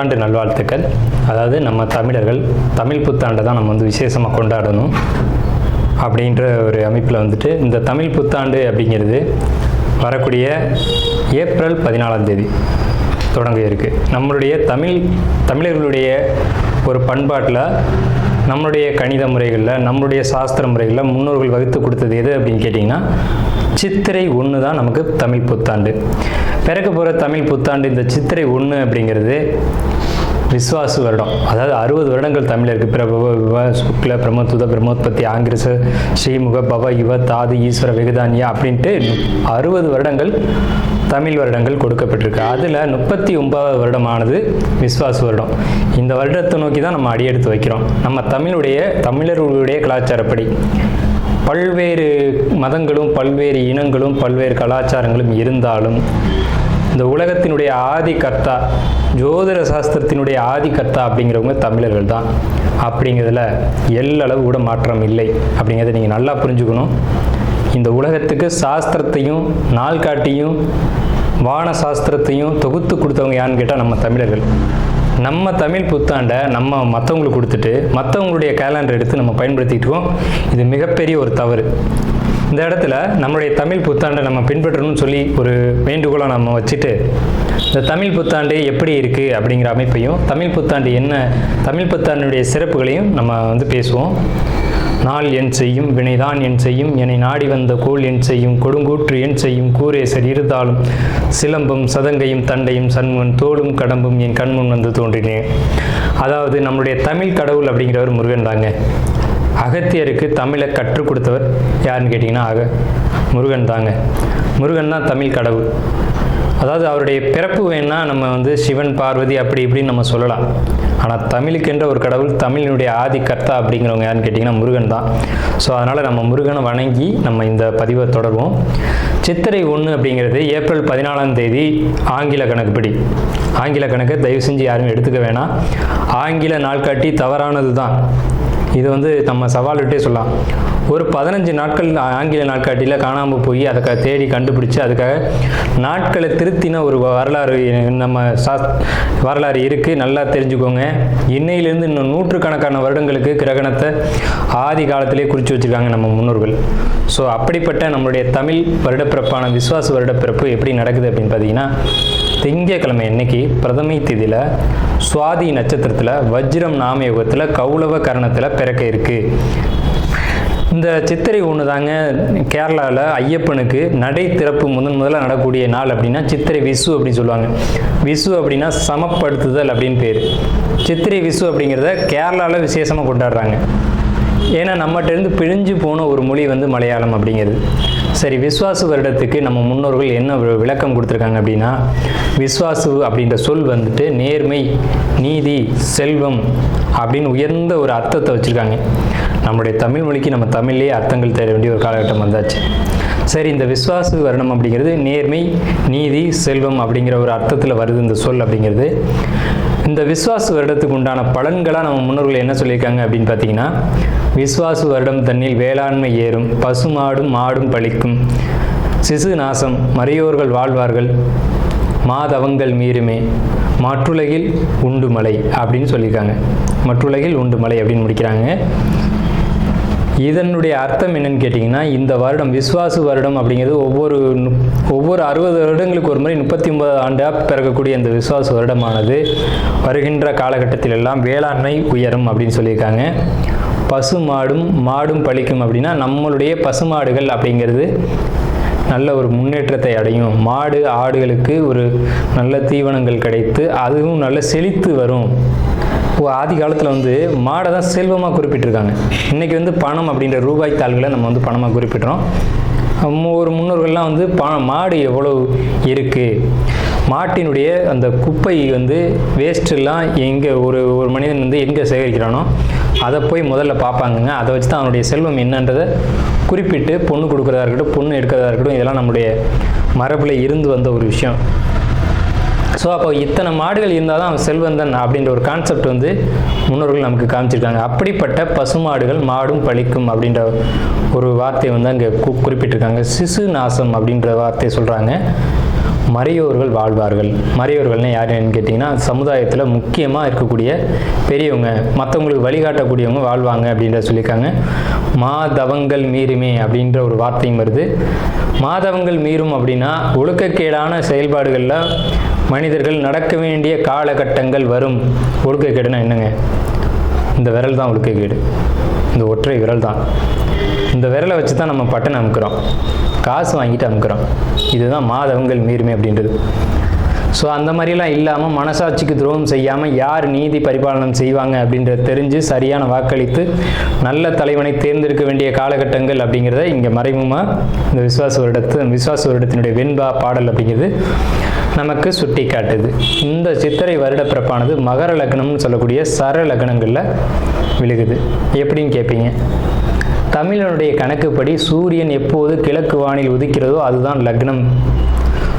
புத்தாண்டு நல்வாழ்த்துக்கள். அதாவது நம்ம தமிழர்கள் தமிழ் புத்தாண்டை தான் நம்ம வந்து விசேஷமாக கொண்டாடணும் அப்படின்ற ஒரு அமைப்பில் வந்துட்டு இந்த தமிழ் புத்தாண்டு அப்படிங்கிறது வரக்கூடிய ஏப்ரல் 14 தொடங்க இருக்குது. நம்மளுடைய தமிழர்களுடைய ஒரு பண்பாட்டில், நம்மளுடைய கணித முறைகளில், நம்மளுடைய சாஸ்திர முறைகளில் முன்னோர்கள் வகுத்து கொடுத்தது எது அப்படின்னு கேட்டிங்கன்னா சித்திரை 1 தான் நமக்கு தமிழ் புத்தாண்டு. பிறக்க போகிற தமிழ் புத்தாண்டு இந்த சித்திரை 1 அப்படிங்கிறது விஸ்வாசு வருடம். அதாவது 60 வருடங்கள் தமிழருக்கு பிரபவ விவ சுக்ல பிரமோத்துத பிரமோத்பத்தி ஆங்கிரச ஸ்ரீமுக பவ யுவ தாது ஈஸ்வர வெகுதானியா அப்படின்ட்டு 60 வருடங்கள் தமிழ் வருடங்கள் கொடுக்கப்பட்டிருக்கு. அதில் 39வது வருடமானது விஸ்வாசு வருடம். இந்த வருடத்தை நோக்கி தான் நம்ம அடியெடுத்து வைக்கிறோம். நம்ம தமிழர்களுடைய கலாச்சாரப்படி பல்வேறு மதங்களும் பல்வேறு இனங்களும் பல்வேறு கலாச்சாரங்களும் இருந்தாலும் இந்த உலகத்தினுடைய ஆதி கர்த்தா, ஜோதிட சாஸ்திரத்தினுடைய ஆதி கர்த்தா அப்படிங்கிறவங்க தமிழர்கள் தான். அப்படிங்கிறதுல எல்லளவு கூட மாற்றம் இல்லை அப்படிங்கிறத நீங்கள் நல்லா புரிஞ்சுக்கணும். இந்த உலகத்துக்கு சாஸ்திரத்தையும் நாள்காட்டியும் வான சாஸ்திரத்தையும் தொகுத்து கொடுத்தவங்க யாருன்னு கேட்டால் நம்ம தமிழர்கள். நம்ம தமிழ் புத்தாண்டை நம்ம மற்றவங்களுக்கு கொடுத்துட்டு மற்றவங்களுடைய கேலண்டர் எடுத்து நம்ம பயன்படுத்திக்கிட்டு இருக்கோம். இது மிகப்பெரிய ஒரு தவறு. இந்த இடத்துல நம்மளுடைய தமிழ் புத்தாண்டை நம்ம பின்பற்றணும்னு சொல்லி ஒரு வேண்டுகோளை நம்ம வச்சுட்டு இந்த தமிழ் புத்தாண்டு எப்படி இருக்குது அப்படிங்கிற அமைப்பையும், தமிழ் புத்தாண்டு என்ன, தமிழ் புத்தாண்டுடைய சிறப்புகளையும் நம்ம வந்து பேசுவோம். நாள் என் செய்யும் வினைதான் என் செய்யும் என்னை நாடி வந்த கோள் என் செய்யும் கொடுங்கூற்று என் செய்யும் கூரேசர் இருந்தாலும் சிலம்பும் சதங்கையும் தண்டையும் சண்முன் தோளும் கடம்பும் என் கண்முன் வந்து தோன்றினேன். அதாவது நம்மளுடைய தமிழ் கடவுள் அப்படிங்கிறவர் முருகன் தாங்க. அகத்தியருக்கு தமிழை கற்றுக் கொடுத்தவர் யாருன்னு கேட்டிங்கன்னா முருகன் தாங்க. முருகன் தான் தமிழ் கடவுள். அதாவது அவருடைய பிறப்பு வேணால் நம்ம வந்து சிவன் பார்வதி அப்படி இப்படின்னு நம்ம சொல்லலாம். ஆனால் தமிழுக்கென்ற ஒரு கடவுள், தமிழினுடைய ஆதி கர்த்தா அப்படிங்கிறவங்க யாருன்னு கேட்டிங்கன்னா முருகன் தான். ஸோ அதனால் நம்ம முருகனை வணங்கி நம்ம இந்த பதிவை தொடர்வோம். சித்திரை 1 அப்படிங்கிறது ஏப்ரல் 14 ஆங்கில கணக்குப்படி. ஆங்கில கணக்கை தயவு செஞ்சு யாரும் எடுத்துக்க வேணாம். ஆங்கில நாள்காட்டி தவறானது தான். இது வந்து நம்ம சவால்கிட்டே சொல்லலாம். ஒரு 15 நாட்கள் ஆங்கில நாட்காட்டியில் காணாமல் போய் அதை தேடி கண்டுபிடிச்சி அதுக்காக நாட்களை திருத்தின ஒரு வரலாறு நம்ம வரலாறு இருக்குது. நல்லா தெரிஞ்சுக்கோங்க. இன்னையிலேருந்து இன்னும் நூற்றுக்கணக்கான வருடங்களுக்கு கிரகணத்தை ஆதி காலத்திலே குறித்து வச்சுருக்காங்க நம்ம முன்னோர்கள். ஸோ அப்படிப்பட்ட நம்மளுடைய தமிழ் வருடப்பிறப்பான விஸ்வாச வருடப்பிறப்பு எப்படி நடக்குது அப்படின்னு பார்த்தீங்கன்னா, திங்கட்கிழமை அன்னைக்கு பிரதமை திதியில் சுவாதி நட்சத்திரத்தில் வஜ்ரம் நாமயோகத்தில் கௌளவ கரணத்தில் பிறக்க இருக்குது. இந்த சித்திரை 1 தாங்க கேரளாவில் ஐயப்பனுக்கு நடை திறப்பு முதல்ல நடக்கக்கூடிய நாள் அப்படின்னா சித்திரை விசு அப்படின்னு சொல்லுவாங்க. விசு அப்படின்னா சமப்படுத்துதல் அப்படின்னு பேர். சித்திரை விசு அப்படிங்கிறத கேரளாவில் விசேஷமாக கொண்டாடுறாங்க. ஏன்னா நம்மகிட்டேருந்து பிழிஞ்சு போன ஒரு மொழி வந்து மலையாளம் அப்படிங்கிறது. சரி, விஸ்வாசு வருடத்துக்கு நம்ம முன்னோர்கள் என்ன விளக்கம் கொடுத்துருக்காங்க அப்படின்னா, விஸ்வாசு அப்படின்ற சொல் வந்துட்டு நேர்மை, நீதி, செல்வம் அப்படின்னு உயர்ந்த ஒரு அர்த்தத்தை வச்சுருக்காங்க. நம்மளுடைய தமிழ் மொழிக்கு நம்ம தமிழ்லேயே அர்த்தங்கள் தேட வேண்டிய ஒரு காலகட்டம் வந்தாச்சு. சரி, இந்த விஸ்வாசு வருடம் அப்படிங்கிறது நேர்மை, நீதி, செல்வம் அப்படிங்கிற ஒரு அர்த்தத்தில் வருது இந்த சொல் அப்படிங்கிறது. இந்த விஸ்வாசு வருடத்துக்கு உண்டான பலன்களாக நம்ம முன்னோர்கள் என்ன சொல்லியிருக்காங்க அப்படின்னு பார்த்தீங்கன்னா, விஸ்வாசு வருடம் தன்னில் வேளாண்மை ஏறும், பசுமாடும் மாடும் பழிக்கும், சிசு நாசம், மறையோர்கள் வாழ்வார்கள், மாதவங்கள் மீறுமே, மற்றுலகில் உண்டு மலை அப்படின்னு சொல்லியிருக்காங்க. மற்றுலகில் உண்டு மலை அப்படின்னு முடிக்கிறாங்க. இதனுடைய அர்த்தம் என்னன்னு கேட்டிங்கன்னா, இந்த வருடம் விஸ்வாசு வருடம் அப்படிங்கிறது ஒவ்வொரு 60 வருடங்களுக்கு ஒரு முறை 39 ஆண்டாக பிறக்கக்கூடிய இந்த விஸ்வாசு வருடமானது வருகின்ற காலகட்டத்தில் எல்லாம் வேளாண்மை உயரும் அப்படின்னு சொல்லியிருக்காங்க. பசு மாடும் பழிக்கும் அப்படின்னா நம்மளுடைய பசுமாடுகள் அப்படிங்கிறது நல்ல ஒரு முன்னேற்றத்தை அடையும். மாடு ஆடுகளுக்கு ஒரு நல்ல தீவனங்கள் கிடைத்து அதுவும் நல்ல செழித்து வரும். ஆதி காலத்தில் வந்து மாடை தான் செல்வமாக குறிப்பிட்டிருக்காங்க. இன்றைக்கி வந்து பணம் அப்படின்ற ரூபாய் தாள்களை நம்ம வந்து பணமாக குறிப்பிட்றோம். ஒரு முன்னோர்கள்லாம் வந்து மாடு எவ்வளோ இருக்குது, மாட்டினுடைய அந்த குப்பை வந்து வேஸ்ட்டெல்லாம் எங்கே ஒரு மனிதன் வந்து எங்கே சேகரிக்கிறானோ அதை போய் முதல்ல பார்ப்பாங்கங்க. அதை வச்சு தான் அவனுடைய செல்வம் என்னன்றதை குறிப்பிட்டு பொண்ணு கொடுக்குறதா இருக்கட்டும், பொண்ணு எடுக்கிறதா இருக்கட்டும், இதெல்லாம் நம்முடைய மரபில் இருந்து வந்த ஒரு விஷயம். ஸோ அப்போ இத்தனை மாடுகள் இருந்தால் தான் அவன் செல்வந்தன் அப்படின்ற ஒரு கான்செப்ட் வந்து முன்னோர்கள் நமக்கு காமிச்சிருக்காங்க. அப்படிப்பட்ட பசுமாடுகள் மாடும் பழிக்கும் அப்படின்ற ஒரு வார்த்தையை வந்து அங்கே குறிப்பிட்டிருக்காங்க. சிசு நாசம் அப்படின்ற வார்த்தையை சொல்கிறாங்க. மறையோர்கள் வாழ்வார்கள். மறையோர்கள்னு யாருன்னு கேட்டிங்கன்னா சமுதாயத்தில் முக்கியமாக இருக்கக்கூடிய பெரியவங்க, மற்றவங்களுக்கு வழிகாட்டக்கூடியவங்க வாழ்வாங்க அப்படின்ற சொல்லியிருக்காங்க. மாதவங்கள் மீறுமே அப்படின்ற ஒரு வார்த்தையும் வருது. மாதவங்கள் மீறும் அப்படின்னா ஒழுக்கக்கேடான செயல்பாடுகளில் மனிதர்கள் நடக்க வேண்டிய காலகட்டங்கள் வரும். ஒழுக்கக்கேடுனா என்னங்க? இந்த விரல் தான் ஒழுக்கக்கேடு, இந்த ஒற்றை விரல் தான். இந்த விரலை வச்சு தான் நம்ம பட்டன் அமுக்கிறோம், காசு வாங்கிட்டு அமுக்கிறோம். இதுதான் மாதவங்கள் மீறுமே அப்படின்றது. ஸோ அந்த மாதிரிலாம் இல்லாமல் மனசாட்சிக்கு துரோகம் செய்யாமல் யார் நீதி பரிபாலனம் செய்வாங்க அப்படின்றத தெரிஞ்சு சரியான வாக்களித்து நல்ல தலைவனை தேர்ந்தெடுக்க வேண்டிய காலகட்டங்கள் அப்படிங்கிறத இங்கே மறைமுகமாக இந்த விசுவாச வருடத்தினுடைய வெண்பா பாடல் அப்படிங்கிறது நமக்கு சுட்டி காட்டுது. இந்த சித்திரை வருட பிறப்பானது மகர லக்னம்னு சொல்லக்கூடிய சர லக்னங்களில் விழுகுது. எப்படின்னு கேட்பீங்க. தமிழனுடைய கணக்குப்படி சூரியன் எப்போது கிழக்கு வானில் உதிக்கிறதோ அதுதான் லக்னம்.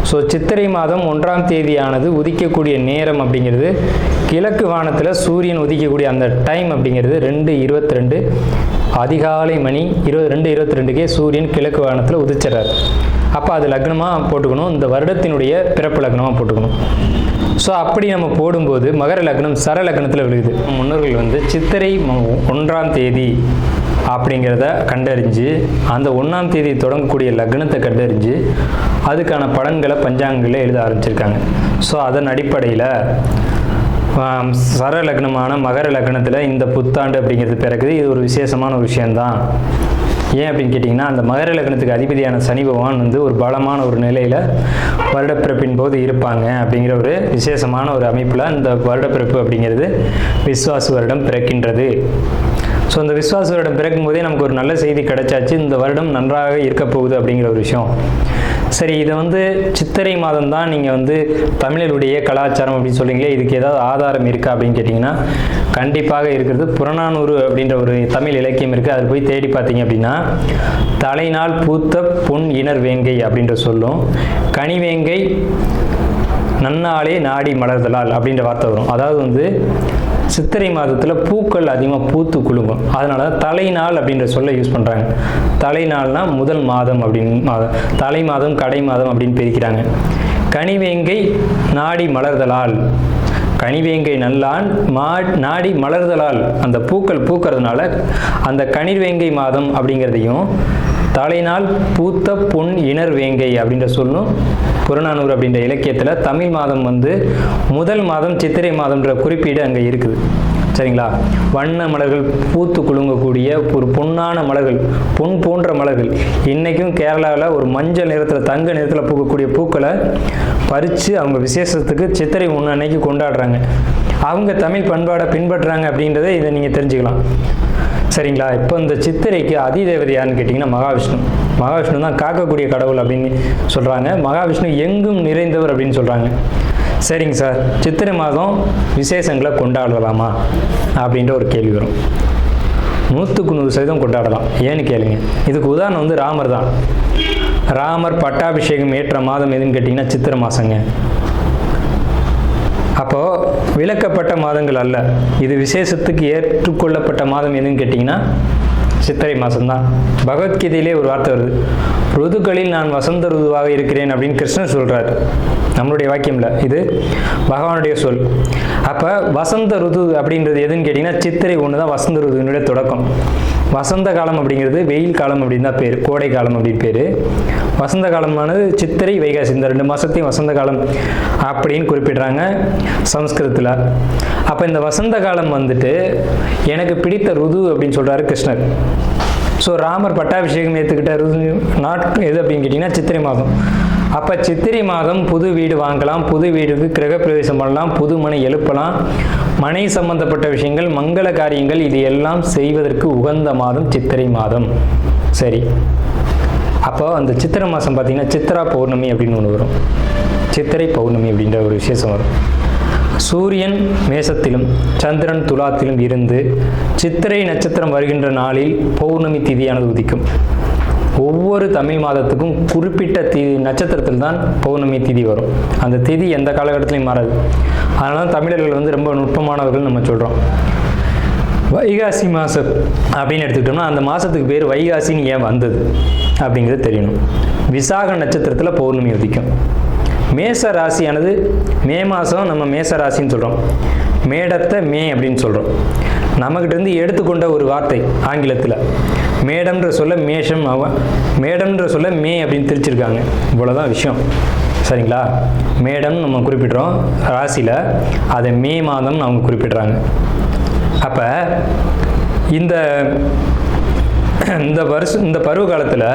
ஸோ சித்திரை மாதம் 1ஆம் தேதியானது உதிக்கக்கூடிய நேரம் அப்படிங்கிறது கிழக்கு வானத்தில் சூரியன் உதிக்கக்கூடிய அந்த டைம் அப்படிங்கிறது 2:22 அதிகாலை மணி 2:22க்கே சூரியன் கிழக்கு வானத்தில் உதிச்சிடறாரு. அப்போ அது லக்னமாக போட்டுக்கணும், இந்த வருடத்தினுடைய பிறப்பு லக்னமாக போட்டுக்கணும். ஸோ அப்படி நம்ம போடும்போது மகர லக்னம் சர லக்னத்தில் விழுகுது. முன்னோர்கள் சித்திரை 1ஆம் தேதி அப்படிங்கிறத கண்டறிஞ்சு அந்த 1ஆம் தேதி தொடங்கக்கூடிய லக்னத்தை கண்டறிஞ்சு அதுக்கான பலன்களை பஞ்சாங்கங்களில் எழுத ஆரம்பிச்சிருக்காங்க. ஸோ அதன் அடிப்படையில் சர லக்னமான மகர லக்னத்தில் இந்த புத்தாண்டு அப்படிங்கிறது பிறகுது. இது ஒரு விசேஷமான ஒரு விஷயந்தான். ஏன் அப்படின்னு கேட்டிங்கன்னா, அந்த மகர லக்னத்துக்கு அதிபதியான சனி பகவான் ஒரு பலமான ஒரு நிலையில் வருடப்பிறப்பின் போது இருப்பாங்க அப்படிங்கிற ஒரு விசேஷமான ஒரு அமைப்பில் இந்த வருடப்பிறப்பு அப்படிங்கிறது விஸ்வாச வருடம் பிறக்கின்றது. ஸோ இந்த விஸ்வாச வருடம் பிறக்கும் போதே நமக்கு ஒரு நல்ல செய்தி கிடைச்சாச்சு, இந்த வருடம் நன்றாக இருக்க போகுது அப்படிங்கிற ஒரு விஷயம். சரி, இதை சித்திரை மாதம் தான் நீங்கள் தமிழருடைய கலாச்சாரம் அப்படின்னு சொல்கிறீங்களே, இதுக்கு ஏதாவது ஆதாரம் இருக்கா அப்படின்னு கேட்டிங்கன்னா கண்டிப்பாக இருக்கிறது. புறநானூறு அப்படின்ற ஒரு தமிழ் இலக்கியம் இருக்குது. அதில் போய் தேடி பார்த்தீங்க அப்படின்னா தலைநாள் பூத்த பொன் இணர் வேங்கை அப்படின்ற சொல்லும், கனிவேங்கை நன்னாளே நாடி மலர்தலால் அப்படின்ற வார்த்தை வரும். அதாவது சித்திரை மாதத்தில் பூக்கள் அதிகமாக பூத்து குலுங்கும். அதனால தலைநாள் அப்படின்ற சொல்ல யூஸ் பண்ணுறாங்க. தலைநாள்னா முதல் மாதம் அப்படின்னு தலை மாதம் கடை மாதம் அப்படின்னு பிரிக்கிறாங்க. கனிவேங்கை நாடி மலர்தலால், கனிவேங்கை நல்லான் நாடி மலர்தலால், அந்த பூக்கள் பூக்கிறதுனால அந்த கனிவேங்கை மாதம் அப்படிங்கிறதையும் தலைநாள் பூத்த பொன் இணர் வேங்கை அப்படின்ற சொல்லும் புறநானூறு அப்படின்ற இலக்கியத்தில் தமிழ் மாதம் முதல் மாதம் சித்திரை மாதம்ன்ற குறிப்பீடு அங்கே இருக்குது. சரிங்களா? வண்ண மலர்கள் பூத்து குலுங்கக்கூடிய ஒரு பொன்னான மலர்கள், பொன் போன்ற மலர்கள். இன்றைக்கும் கேரளாவில் ஒரு மஞ்சள் நிறத்தில் தங்க நிறத்தில் பூக்கக்கூடிய பூக்களை பறித்து அவங்க விசேஷத்துக்கு சித்திரை 1 அன்னைக்கு கொண்டாடுறாங்க. அவங்க தமிழ் பண்பாடை பின்பற்றுறாங்க அப்படின்றத இதை நீங்கள் தெரிஞ்சுக்கலாம். சரிங்களா? இப்போ இந்த சித்திரைக்கு அதிதேவதை யாருன்னு கேட்டிங்கன்னா மகாவிஷ்ணு. மகாவிஷ்ணு தான் காக்கக்கூடிய கடவுள் அப்படின்னு சொல்கிறாங்க. மகாவிஷ்ணு எங்கும் நிறைந்தவர் அப்படின்னு சொல்கிறாங்க. சரிங்க சார், சித்திரை மாதம் விசேஷங்களை கொண்டாடலாமா அப்படின்ற ஒரு கேள்வி வரும். 100% கொண்டாடலாம். ஏன்னு கேளுங்க. இதுக்கு உதாரணம் ராமர் தான். ராமர் பட்டாபிஷேகம் ஏற்ற மாதம் எதுன்னு கேட்டிங்கன்னா சித்திரை மாதங்க. அப்போது விலக்கப்பட்ட மாதங்கள் அல்ல, இது விசேஷத்துக்கு ஏற்றுக்கொள்ளப்பட்ட மாதம் எதுன்னு கேட்டிங்கன்னா சித்திரை மாதம்தான். பகவத்கீதையிலே ஒரு வார்த்தை வருது, ருதுக்களில் நான் வசந்த ருதுவாக இருக்கிறேன் அப்படின்னு கிருஷ்ணன் சொல்கிறார். நம்மளுடைய வாக்கியம்ல, இது பகவானுடைய சொல். அப்போ வசந்த ருது அப்படின்றது எதுன்னு கேட்டிங்கன்னா சித்திரை 1 தான் வசந்த ருதுனுடைய தொடக்கம். வசந்த காலம் அப்படிங்கிறது வெயில் காலம் அப்படின்னு தான் பேர், கோடை காலம் அப்படின்னு பேர். வசந்த காலமானது சித்திரை வைகாசி, இந்த 2 மாதத்தையும் வசந்த காலம் அப்படின்னு குறிப்பிடுறாங்க சமஸ்கிருதத்தில். அப்போ இந்த வசந்த காலம் எனக்கு பிடித்த ருது அப்படின்னு சொல்கிறாரு கிருஷ்ணர். ஸோ ராமர் பட்டாபிஷேகம் ஏற்றுக்கிட்ட ருது எது அப்படின்னு கேட்டிங்கன்னா சித்திரை மாதம். அப்போ சித்திரை மாதம் புது வீடு வாங்கலாம், புது வீடுக்கு கிரகப்பிரவேசம் பண்ணலாம், புது மனை எழுப்பலாம், மனை சம்பந்தப்பட்ட விஷயங்கள், மங்கள காரியங்கள் இது எல்லாம் செய்வதற்கு உகந்த மாதம் சித்திரை மாதம். சரி, அப்போ அந்த சித்திரை மாதம் பார்த்திங்கன்னா சித்ரா பௌர்ணமி அப்படின்னு ஒன்று வரும். சித்திரை பௌர்ணமி அப்படின்ற ஒரு விசேஷம் வரும். சூரியன் மேசத்திலும் சந்திரன் துலாத்திலும் இருந்து சித்திரை நட்சத்திரம் வருகின்ற நாளில் பௌர்ணமி திதியானது உதிக்கும். ஒவ்வொரு தமிழ் மாதத்துக்கும் குறிப்பிட்ட நட்சத்திரத்தில் தான் பௌர்ணமி திதி வரும். அந்த திதி எந்த காலகட்டத்திலையும் மாறாது. அதனால தமிழர்கள் ரொம்ப நுட்பமானவர்கள் நம்ம சொல்கிறோம். வைகாசி மாதம் அப்படின்னு எடுத்துக்கிட்டோம்னா அந்த மாதத்துக்கு பேர் வைகாசின்னு ஏன் வந்தது அப்படிங்கிறது தெரியணும். விசாக நட்சத்திரத்தில் பௌர்ணமி உதிக்கும். மேச ராசியானது மே மாதம் நம்ம மேச ராசின்னு சொல்கிறோம், மேடத்தை மே அப்படின்னு சொல்கிறோம். நம்மக்கிட்டேருந்து எடுத்துக்கொண்ட ஒரு வார்த்தை ஆங்கிலத்தில். மேடம்ன்ற சொல்ல மேஷம், மேடம்ன்ற சொல்ல மே அப்படின்னு திரிச்சிருக்காங்க. இவ்வளோதான் விஷயம், சரிங்களா? மேடம் நம்ம குறிப்பிட்றோம் ராசியில், அதை மே மாதம் அவங்க குறிப்பிட்றாங்க. அப்போ இந்த பருவ காலத்தில்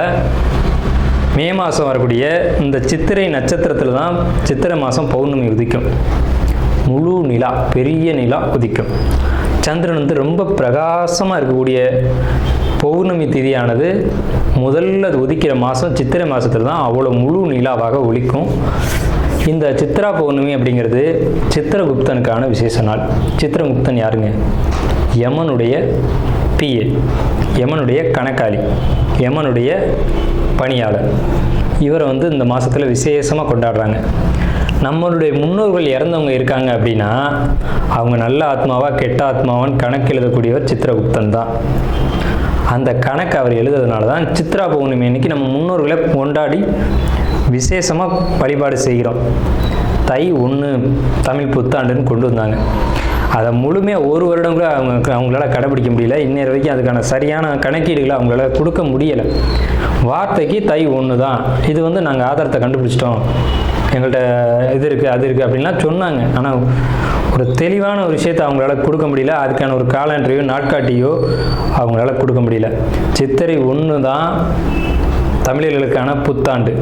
மே மாதம் வரக்கூடிய இந்த சித்திரை நட்சத்திரத்தில் தான் சித்திரை மாதம் பௌர்ணமி உதிக்கும். முழு நிலா, பெரிய நிலா உதிக்கும். சந்திரன் வந்து ரொம்ப பிரகாசமாக இருக்கக்கூடிய பௌர்ணமி திதியானது முதல்ல உதிக்கிற மாதம் சித்திரை மாதத்தில் தான் அவ்வளோ முழு நிலாவாக ஒலிக்கும். இந்த சித்ரா பௌர்ணமி அப்படிங்கிறது சித்திரகுப்தனுக்கான விசேஷ நாள். சித்திரகுப்தன் யாருங்க? யமனுடைய பிஏ, யமனுடைய கணக்காளி, யமனுடைய பணியாளர். இவரை வந்து இந்த மாதத்தில் விசேஷமாக கொண்டாடுறாங்க. நம்மளுடைய முன்னோர்கள் இறந்தவங்க இருக்காங்க அப்படின்னா அவங்க நல்ல ஆத்மாவா கெட்ட ஆத்மாவான்னு கணக்கு எழுதக்கூடியவர் சித்திரகுப்தன் தான். அந்த கணக்கு அவர் எழுதுறதுனால தான் சித்ரா பௌர்ணமி அன்னைக்கு நம்ம முன்னோர்களை கொண்டாடி விசேஷமாக வழிபாடு செய்கிறோம். தை 1 தமிழ் புத்தாண்டுன்னு கொண்டு வந்தாங்க. அதை முழுமையாக ஒரு வருடம் கூட அவங்களால கடைபிடிக்க முடியல. இன்னொரு வரைக்கும் அதுக்கான சரியான கணக்கீடுகளை அவங்களால கொடுக்க முடியலை. வார்த்தைக்கு தை 1 தான், இது வந்து நாங்கள் ஆதாரத்தை கண்டுபிடிச்சிட்டோம், எங்கள்கிட்ட இது இருக்குது அது இருக்குது அப்படின்லாம் சொன்னாங்க. ஆனால் ஒரு தெளிவான ஒரு விஷயத்தை அவங்களால கொடுக்க முடியல. அதுக்கான ஒரு காலண்டரையோ நாட்காட்டியோ அவங்களால கொடுக்க முடியல. சித்திரை 1 தான் தமிழர்களுக்கான புத்தாண்டு.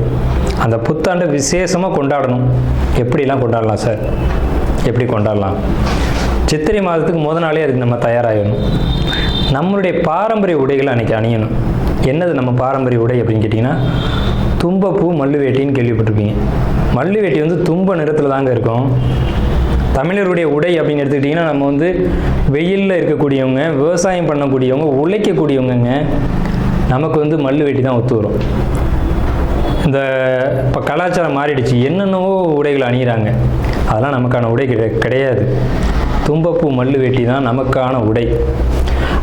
அந்த புத்தாண்டை விசேஷமாக கொண்டாடணும். எப்படிலாம் கொண்டாடலாம் சார்? எப்படி கொண்டாடலாம்? சித்திரை மாதத்துக்கு முத நாளே அதுக்கு நம்ம தயாராகணும். நம்மளுடைய பாரம்பரிய உடைகளை அன்றைக்கி அணியணும். என்னது நம்ம பாரம்பரிய உடை அப்படின்னு கேட்டிங்கன்னா, தும்பப்பூ மல்லு வேட்டின்னு கேள்விப்பட்டிருப்பீங்க. மல்லு வேட்டி வந்து தும்ப நிறத்தில் தாங்க இருக்கும். தமிழருடைய உடை அப்படின்னு எடுத்துக்கிட்டிங்கன்னா, நம்ம வந்து வெயிலில் இருக்கக்கூடியவங்க, விவசாயம் பண்ணக்கூடியவங்க, உழைக்கக்கூடியவங்க, நமக்கு வந்து மல்லு வேட்டி தான் ஒத்து வரும். இந்த இப்போ கலாச்சாரம் மாறிடுச்சு, என்னென்னவோ உடைகள் அணிகிறாங்க. அதெல்லாம் நமக்கான உடை கிடையாது. தும்பப்பூ மல்லு வேட்டி தான் நமக்கான உடை.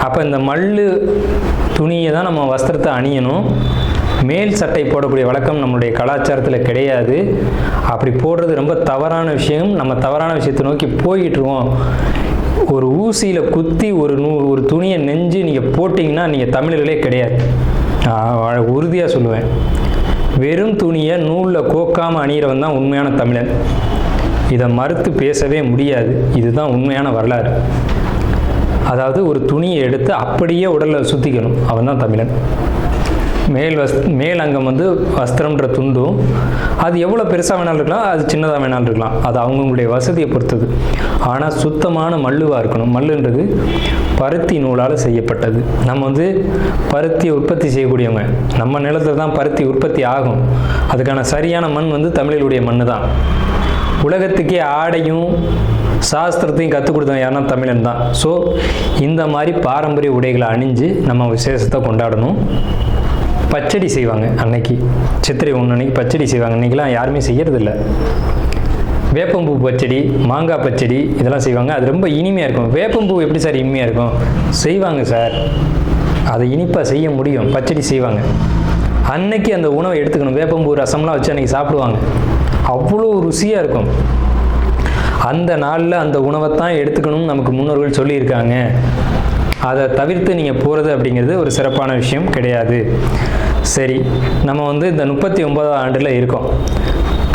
அப்போ இந்த மல்லு துணியை தான் நம்ம வஸ்திரத்தை அணியணும். மேல் சட்டை போடக்கூடிய வழக்கம் நம்மளுடைய கலாச்சாரத்தில் கிடையாது. அப்படி போடுறது ரொம்ப தவறான விஷயம். நம்ம தவறான விஷயத்தை நோக்கி போய்கிட்டுருவோம். ஒரு ஊசியில் குத்தி ஒரு துணியை நெஞ்சு நீங்கள் போட்டிங்கன்னா நீங்கள் தமிழர்களே கிடையாது. உறுதியாக சொல்லுவேன். வெறும் துணியை நூலில் கோக்காமல் அணிகிறவன் தான் உண்மையான தமிழன். இதை மறுத்து பேசவே முடியாது. இதுதான் உண்மையான வரலாறு. அதாவது ஒரு துணியை எடுத்து அப்படியே உடலில் சுற்றிக்கணும், அவன் தான் தமிழன். மேல் அங்கம் வந்து வஸ்திரம்ன்ற துண்டும், அது எவ்வளோ பெருசாக வேணாலும் இருக்கலாம், அது சின்னதாக வேணாலும் இருக்கலாம். அது அவங்களுடைய வசதியை பொறுத்தது. ஆனால் சுத்தமான மல்லுவாக இருக்கணும். மல்லுன்றது பருத்தி நூலால் செய்யப்பட்டது. நம்ம வந்து பருத்தியை உற்பத்தி செய்யக்கூடியவங்க. நம்ம நிலத்தில் தான் பருத்தி உற்பத்தி ஆகும். அதுக்கான சரியான மண் வந்து தமிழர்களுடைய மண் தான். உலகத்துக்கே ஆடையும் சாஸ்திரத்தையும் கற்றுக் கொடுத்தவங்க யாருன்னா தமிழன் தான். ஸோ இந்த மாதிரி பாரம்பரிய உடைகளை அணிஞ்சு நம்ம விசேஷத்தை கொண்டாடணும். பச்சடி செய்வாங்க அன்னைக்கு, சித்திரை 1 அன்னைக்கு பச்சடி செய்வாங்க. இன்றைக்கெலாம் யாருமே செய்யறதில்ல. வேப்பம்பூ பச்சடி, மாங்காய் பச்சடி இதெல்லாம் செய்வாங்க. அது ரொம்ப இனிமையாக இருக்கும். வேப்பம்பூ எப்படி சார் இனிமையாக இருக்கும்? செய்வாங்க சார், அதை இனிப்பாக செய்ய முடியும். பச்சடி செய்வாங்க. அன்னைக்கு அந்த உணவை எடுத்துக்கணும். வேப்பம்பூ ரசம்லாம் வச்சு அன்றைக்கி சாப்பிடுவாங்க. அவ்வளோ ருசியாக இருக்கும். அந்த நாளில் அந்த உணவை தான் எடுத்துக்கணும்னு நமக்கு முன்னோர்கள் சொல்லியிருக்காங்க. அதை தவிர்த்து நீங்கள் போகிறது அப்படிங்கிறது ஒரு சிறப்பான விஷயம் கிடையாது. சரி, நம்ம வந்து இந்த 39ஆவது ஆண்டில் இருக்கோம்.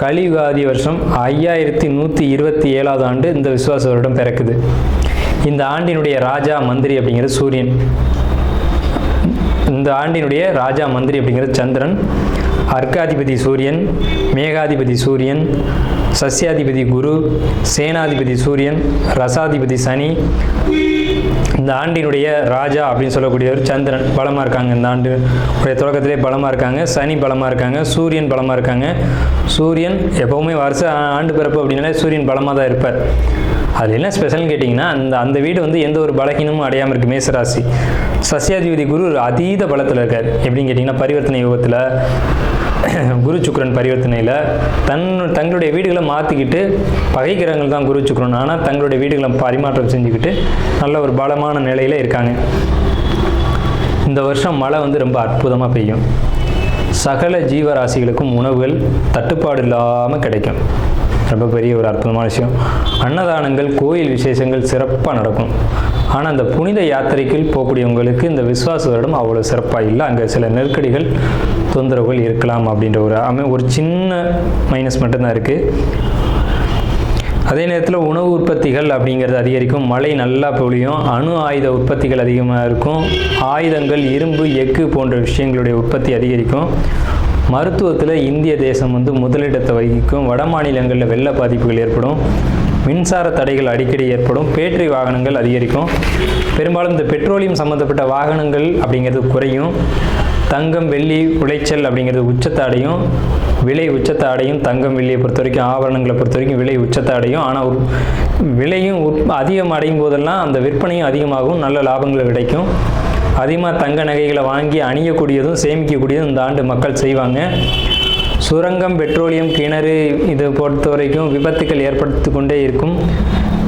கலியுகாதி வருஷம் 5127ஆவது ஆண்டு இந்த விசுவாச வருடம் பிறக்குது. இந்த ஆண்டினுடைய ராஜா மந்திரி அப்படிங்கிறது சூரியன். இந்த ஆண்டினுடைய ராஜா மந்திரி அப்படிங்கிறது சந்திரன். அர்க்காதிபதி சூரியன், மேகாதிபதி சூரியன், சஸ்யாதிபதி குரு, சேனாதிபதி சூரியன், ரசாதிபதி சனி. இந்த ஆண்டினுடைய ராஜா அப்படின்னு சொல்லக்கூடியவர் சந்திரன் பலமாக இருக்காங்க. இந்த ஆண்டு தொடக்கத்திலே பலமாக இருக்காங்க. சனி பலமாக இருக்காங்க. சூரியன் பலமாக இருக்காங்க. சூரியன் எப்போவுமே வருஷ ஆண்டு பிறப்பு அப்படின்னாலே சூரியன் பலமாக தான் இருப்பார். அது என்ன ஸ்பெஷல்னு கேட்டிங்கன்னா, அந்த வீடு வந்து எந்த ஒரு பலகீனமும் அடையாமல் இருக்குது. மேசராசி. சஸ்யாதிபதி குரு அதீத பலத்தில் இருக்கார். எப்படின்னு கேட்டிங்கன்னா, பரிவர்த்தனை யோகத்தில் குரு சுக்கிரன் பரிவர்த்தனையில் தங்களுடைய வீடுகளை மாற்றிக்கிட்டு, பகைக்கிறவங்கள் தான் குரு சுக்கிரன், ஆனால் தங்களுடைய வீடுகளை பரிமாற்றம் செஞ்சுக்கிட்டு நல்ல ஒரு பலமான நிலையில் இருக்காங்க. இந்த வருஷம் மழை வந்து ரொம்ப அற்புதமாக பெய்யும். சகல ஜீவராசிகளுக்கும் உணவுகள் தட்டுப்பாடு இல்லாமல் கிடைக்கும். ரொம்ப பெரிய ஒரு அற்புதமான விஷயம். அன்னதானங்கள், கோயில் விசேஷங்கள் சிறப்பாக நடக்கும். ஆனால் அந்த புனித யாத்திரைக்குள் போகக்கூடியவங்களுக்கு இந்த விஸ்வாச வருடம் அவ்வளோ சிறப்பாக இல்லை. அங்கே சில நெருக்கடிகள், தொந்தரவுகள் இருக்கலாம் அப்படின்ற ஒரு சின்ன மைனஸ் மட்டும்தான் இருக்குது. அதே நேரத்தில் உணவு உற்பத்திகள் அப்படிங்கிறது அதிகரிக்கும். மழை நல்லா பொழியும். அணு ஆயுத உற்பத்திகள் அதிகமாக இருக்கும். ஆயுதங்கள், இரும்பு, எஃகு போன்ற விஷயங்களுடைய உற்பத்தி அதிகரிக்கும். மருத்துவத்தில் இந்திய தேசம் முதலிடத்தை வகிக்கும். வட மாநிலங்களில் வெள்ள பாதிப்புகள் ஏற்படும். மின்சார தடைகள் அடிக்கடி ஏற்படும். பேட்டரி வாகனங்கள் அதிகரிக்கும். பெரும்பாலும் இந்த பெட்ரோலியம் சம்மந்தப்பட்ட வாகனங்கள் அப்படிங்கிறது குறையும். தங்கம், வெள்ளி உளைச்சல் அப்படிங்கிறது உச்சத்தை அடையும். விலை உச்சத்தை அடையும். தங்கம், வெள்ளியை பொறுத்த வரைக்கும், ஆபரணங்களை பொறுத்த வரைக்கும் விலை உச்சத்தை அடையும். ஆனால் விலையும் அதிகம் அடையும் போதெல்லாம் அந்த விற்பனையும் அதிகமாகும். நல்ல லாபங்கள் கிடைக்கும். அதிகமாக தங்க நகைகளை வாங்கி அணியக்கூடியதும் சேமிக்கக்கூடியதும் இந்த ஆண்டு மக்கள் செய்வாங்க. சுரங்கம், பெட்ரோலியம், கிணறு இதை பொறுத்த வரைக்கும் விபத்துக்கள் ஏற்படுத்தி கொண்டே இருக்கும்.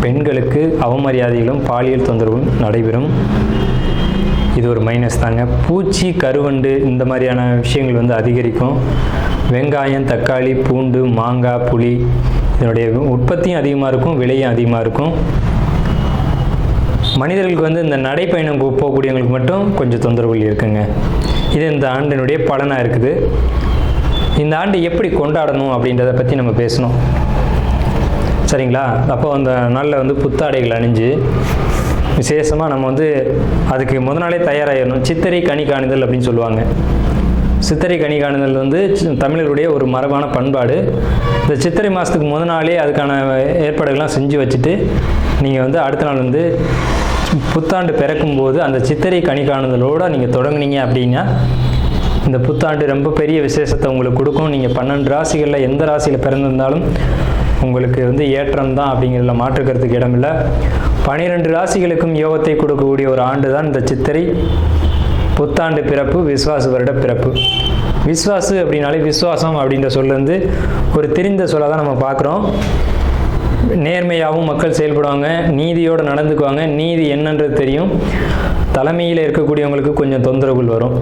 பெண்களுக்கு அவமரியாதைகளும் பாலியல் தொந்தரவும் நடைபெறும். இது ஒரு மைனஸ் தாங்க. பூச்சி, கருவண்டு இந்த மாதிரியான விஷயங்கள் அதிகரிக்கும். வெங்காயம், தக்காளி, பூண்டு, மாங்காய், புளி இதனுடைய உற்பத்தியும் அதிகமாக இருக்கும். விலையும் அதிகமாக இருக்கும். மனிதர்களுக்கு இந்த நடைப்பயணம் போகக்கூடியவங்களுக்கு மட்டும் கொஞ்சம் தொந்தரவுகள் இருக்குங்க. இது இந்த ஆண்டினுடைய பலனாக இருக்குது. இந்த ஆண்டு எப்படி கொண்டாடணும் அப்படின்றத பற்றி நம்ம பேசணும், சரிங்களா? அப்போ அந்த நாளில் புத்தாடைகள் அணிஞ்சு விசேஷமாக நம்ம அதுக்கு முத நாளே தயாராகிடணும். சித்திரை கனி காணுதல் அப்படின்னு சொல்லுவாங்க. சித்திரை கனி காணுதல் தமிழர்களுடைய ஒரு மரபான பண்பாடு. இந்த சித்திரை மாதத்துக்கு முத நாளே அதுக்கான ஏற்பாடுகள்லாம் செஞ்சு வச்சுட்டு நீங்கள் அடுத்த நாள் புத்தாண்டு பிறக்கும்போது அந்த சித்திரை கனி காணுதலோடு நீங்கள் தொடங்குனீங்க அப்படின்னா இந்த புத்தாண்டு ரொம்ப பெரிய விசேஷத்தை உங்களுக்கு கொடுக்கும். நீங்கள் 12 ராசிகளில் எந்த ராசியில் பிறந்திருந்தாலும் உங்களுக்கு ஏற்றம் தான் அப்படிங்கிறதுல மாற்றுக்கிறதுக்கு இடமில்லை. 12 ராசிகளுக்கும் யோகத்தை கொடுக்கக்கூடிய ஒரு ஆண்டு தான் இந்த சித்திரை புத்தாண்டு பிறப்பு, விஸ்வாச வருட பிறப்பு. விஸ்வாசு அப்படின்னாலே விஸ்வாசம் அப்படின்ற சொல்ல ஒரு தெரிந்த சொல்ல தான் நம்ம பார்க்குறோம். நேர்மையாகவும் மக்கள் செயல்படுவாங்க, நீதியோடு நடந்துக்குவாங்க. நீதி என்னன்றது தெரியும். தலைமையில் இருக்கக்கூடியவங்களுக்கு கொஞ்சம் தொந்தரவுகள் வரும்.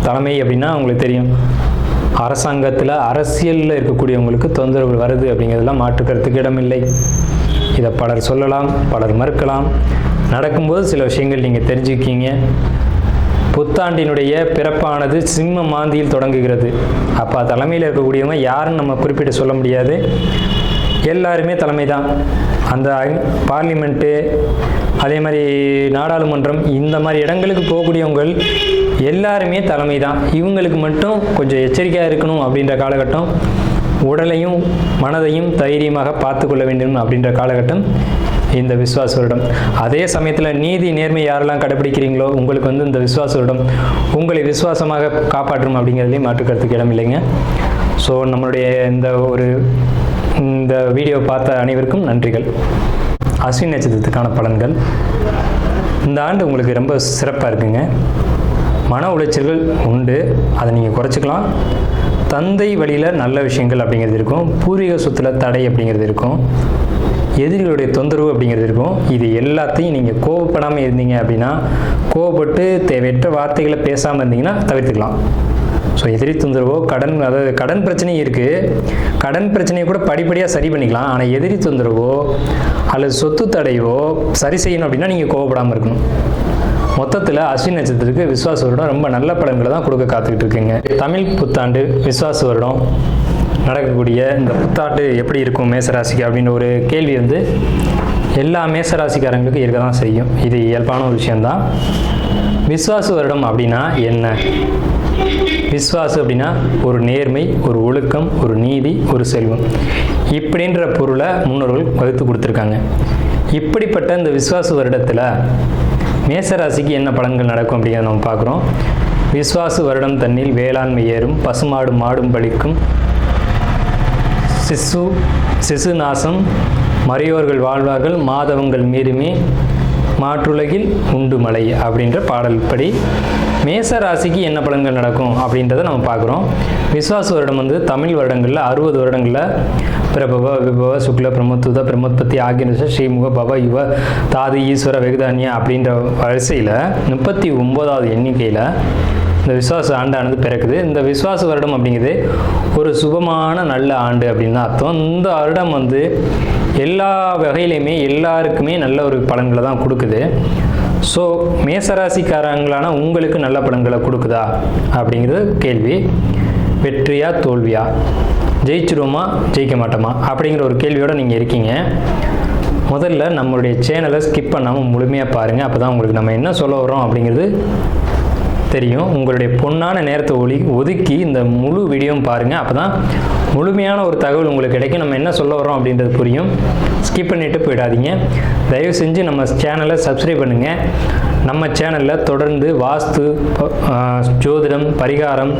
தலைமை அப்படின்னா உங்களுக்கு தெரியும், அரசாங்கத்தில் அரசியலில் இருக்கக்கூடியவங்களுக்கு தொந்தரவுகள் வருது அப்படிங்கிறதெல்லாம் மாற்றுக்கிறதுக்கு இடமில்லை. இதை பலர் சொல்லலாம், பலர் மறுக்கலாம். நடக்கும்போது சில விஷயங்கள் நீங்கள் தெரிஞ்சுக்கிங்க. புத்தாண்டினுடைய பிறப்பானது சிம்ம மாந்தியில் தொடங்குகிறது. அப்போ தலைமையில் இருக்கக்கூடியவங்க யாருன்னு நம்ம குறிப்பிட்டு சொல்ல முடியாது. எல்லாருமே தலைமை தான். அந்த பார்லிமெண்ட்டு, அதே மாதிரி நாடாளுமன்றம், இந்த மாதிரி இடங்களுக்கு போகக்கூடியவங்க எல்லாருமே தலைமை தான். இவங்களுக்கு மட்டும் கொஞ்சம் எச்சரிக்கையாக இருக்கணும் அப்படின்ற காலகட்டம். உடலையும் மனதையும் தைரியமாக பார்த்து கொள்ள வேண்டும் அப்படின்ற காலகட்டம் இந்த விஸ்வாச வருடம். அதே சமயத்தில் நீதி, நேர்மை யாரெல்லாம் கடைபிடிக்கிறீங்களோ உங்களுக்கு இந்த விஸ்வாச வருடம் உங்களை விசுவாசமாக காப்பாற்றும் அப்படிங்கிறதுலையும் மாற்றுக்கிறதுக்கு இடம் இல்லைங்க. ஸோ நம்மளுடைய இந்த வீடியோ பார்த்த அனைவருக்கும் நன்றிகள். அஸ்வினி நட்சத்திரத்துக்கான பலன்கள் இந்த ஆண்டு உங்களுக்கு ரொம்ப சிறப்பாக இருக்குங்க. மன உளைச்சல்கள் உண்டு, அதை நீங்கள் குறைச்சிக்கலாம். தந்தை வழியில் நல்ல விஷயங்கள் அப்படிங்கிறது இருக்கும். பூர்வீக சொத்துல தடை அப்படிங்கிறது இருக்கும். எதிரிகளுடைய தொந்தரவு அப்படிங்கிறது இருக்கும். இது எல்லாத்தையும் நீங்கள் கோவப்படாமல் இருந்தீங்க அப்படின்னா, கோவப்பட்டு தேவையற்ற வார்த்தைகளை பேசாமல் இருந்தீங்கன்னா தவிர்த்துக்கலாம். ஸோ எதிரி தொந்தரவோ, அதாவது கடன் பிரச்சனையும் இருக்குது. கடன் பிரச்சனையை கூட படிப்படியாக சரி பண்ணிக்கலாம். ஆனால் எதிரி தொந்தரவோ அல்லது சொத்து தடையோ சரி செய்யணும் அப்படின்னா நீங்கள் கோவப்படாமல் இருக்கணும். மொத்தத்தில் அஸ்வினி நட்சத்திரத்துக்கு விஸ்வாச வருடம் ரொம்ப நல்ல பலன்களை தான் கொடுக்க காத்துக்கிட்டு இருக்குங்க. தமிழ் புத்தாண்டு விஸ்வாச வருடம் நடக்கக்கூடிய இந்த புத்தாண்டு எப்படி இருக்கும் மேசராசிக்கு அப்படின்னு ஒரு கேள்வி எல்லா மேசராசிக்காரங்களுக்கும் இருக்க தான் செய்யும். இது இயல்பான ஒரு விஷயம்தான். விஸ்வாச வருடம் அப்படின்னா என்ன? விஸ்வாசு அப்படின்னா ஒரு நேர்மை, ஒரு ஒழுக்கம், ஒரு நீதி, ஒரு செல்வம் இப்படின்ற பொருளை முன்னோர்கள் வகுத்து கொடுத்துருக்காங்க. இப்படிப்பட்ட இந்த விஸ்வாச வருடத்தில் மேசராசிக்கு என்ன பலன்கள் நடக்கும் அப்படிங்கிறத நம்ம பார்க்குறோம். விஸ்வாச வருடம் தன்னில் வேளாண்மை ஏறும், பசுமாடு மாடும் பலிக்கும், சிசு நாசம், மறையோர்கள் வாழ்வார்கள், மாதவங்கள் மீறுமே, மாற்றுலகில் உண்டு மலை அப்படின்ற பாடல் படி மேச ராசிக்கு என்ன பலன்கள் நடக்கும் அப்படின்றத நம்ம பார்க்குறோம். விஸ்வாச வருடம் தமிழ் வருடங்களில் 60 வருடங்களில் பிரபவ, விபவ, சுக்ல, பிரமோத்துத, பிரமோத்பத்தி, ஆகிய, ஸ்ரீமுக, பவ, யுவ, தாது, ஈஸ்வர, வெகுதானியா அப்படின்ற வரிசையில் 39வது எண்ணிக்கையில் இந்த விசுவாச ஆண்டானது பிறக்குது. இந்த விசுவாச வருடம் அப்படிங்கிறது ஒரு சுபமான நல்ல ஆண்டு அப்படின்னு தான் அர்த்தம். இந்த வருடம் வந்து எல்லா வகையிலையுமே எல்லாருக்குமே நல்ல ஒரு பலன்களை தான் கொடுக்குது. ஸோ மேசராசிக்காரங்களான உங்களுக்கு நல்ல பலன்களை கொடுக்குதா அப்படிங்கிறது கேள்வி. வெற்றியா தோல்வியா, ஜெயிச்சிருவோமா ஜெயிக்க மாட்டோமா அப்படிங்கிற ஒரு கேள்வியோடு நீங்கள் இருக்கீங்க. முதல்ல நம்மளுடைய சேனலை ஸ்கிப் பண்ணாமல் முழுமையாக பாருங்கள். அப்போ தான் உங்களுக்கு நம்ம என்ன சொல்ல வரோம் அப்படிங்கிறது தெரியும். உங்களுடைய பொன்னான நேரத்தை ஒதுக்கி இந்த முழு வீடியோவும் பாருங்கள். அப்போ தான் முழுமையான ஒரு தகவல் உங்களுக்கு கிடைக்கும். நம்ம என்ன சொல்ல வரோம் அப்படின்றது புரியும். ஸ்கிப் பண்ணிவிட்டு போயிடாதீங்க. தயவு செஞ்சு நம்ம சேனலை சப்ஸ்கிரைப் பண்ணுங்கள். நம்ம சேனலில் தொடர்ந்து வாஸ்து, ஜோதிடம், பரிகாரம்,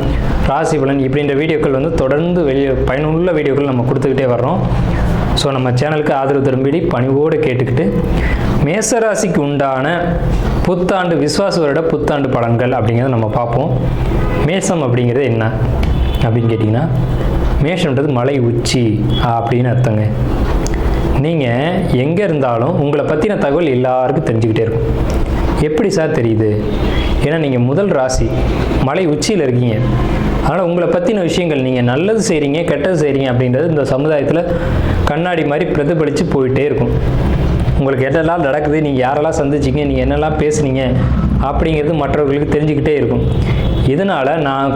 ராசி பலன் இப்படின்ற வீடியோக்கள் வந்து தொடர்ந்து பயனுள்ள வீடியோக்கள் நம்ம கொடுத்துக்கிட்டே வர்றோம். ஸோ நம்ம சேனலுக்கு ஆதரவு தரும்படி பணிவோடு கேட்டுக்கிட்டு, மேசராசிக்கு உண்டான புத்தாண்டு விசுவாச வருட புத்தாண்டு பலன்கள் அப்படிங்கிறத நம்ம பார்ப்போம். மேசம் அப்படிங்கிறது என்ன அப்படின்னு கேட்டிங்கன்னா, மேஷம்ன்றது மலை உச்சி அப்படின்னு அர்த்தங்க. நீங்கள் எங்கே இருந்தாலும் உங்களை பற்றின தகவல் எல்லாருக்கும் தெரிஞ்சுக்கிட்டே இருக்கும். எப்படி சார் தெரியுது? ஏன்னா நீங்கள் முதல் ராசி மலை உச்சியில் இருக்கீங்க. அதனால் உங்களை பற்றின விஷயங்கள், நீங்கள் நல்லது செய்கிறீங்க கெட்டது செய்கிறீங்க அப்படின்றது இந்த சமுதாயத்தில் கண்ணாடி மாதிரி பிரதிபலித்து போயிட்டே இருக்கும். உங்களுக்கு என்னெல்லாம் நடக்குது, நீங்கள் யாரெல்லாம் சந்திச்சிங்க, நீங்கள் என்னெல்லாம் பேசுனீங்க அப்படிங்கிறது மற்றவர்களுக்கு தெரிஞ்சுக்கிட்டே இருக்கும். இதனால் நான்